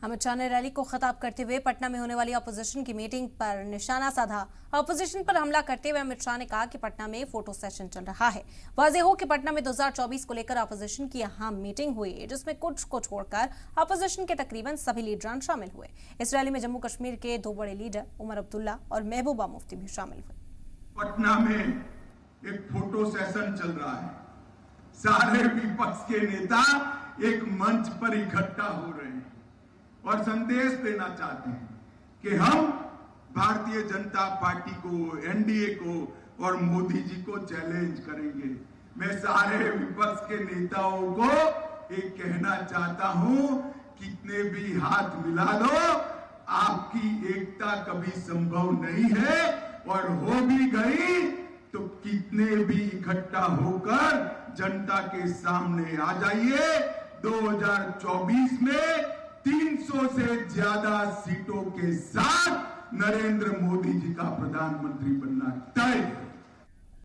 अमित शाह ने रैली को खिताब करते हुए पटना में होने वाली अपोजिशन की मीटिंग पर निशाना साधा। अपोजिशन पर हमला करते हुए अमित शाह ने कहा कि पटना में फोटो सेशन चल रहा है। वाज़ेह हो कि पटना में 2024 को लेकर अपोजिशन की अहम मीटिंग हुई, जिसमें कुछ को छोड़कर अपोजिशन के तकरीबन सभी लीडरान शामिल हुए। इस रैली में जम्मू कश्मीर के दो बड़े लीडर उमर अब्दुल्ला और महबूबा मुफ्ती भी शामिल हुए। पटना में एक फोटो सेशन चल रहा है। सारे विपक्ष के नेता एक मंच पर इकट्ठा हो रहे हैं और संदेश देना चाहते हैं कि हम भारतीय जनता पार्टी को, एनडीए को और मोदी जी को चैलेंज करेंगे। मैं सारे विपक्ष के नेताओं को एक कहना चाहता हूं, कितने भी हाथ मिला लो, आपकी एकता कभी संभव नहीं है, और हो भी गई तो कितने भी इकट्ठा होकर जनता के सामने आ जाइए। 2024 में 300 से ज्यादा सीटों के साथ नरेंद्र मोदी जी का प्रधानमंत्री बनना तय है।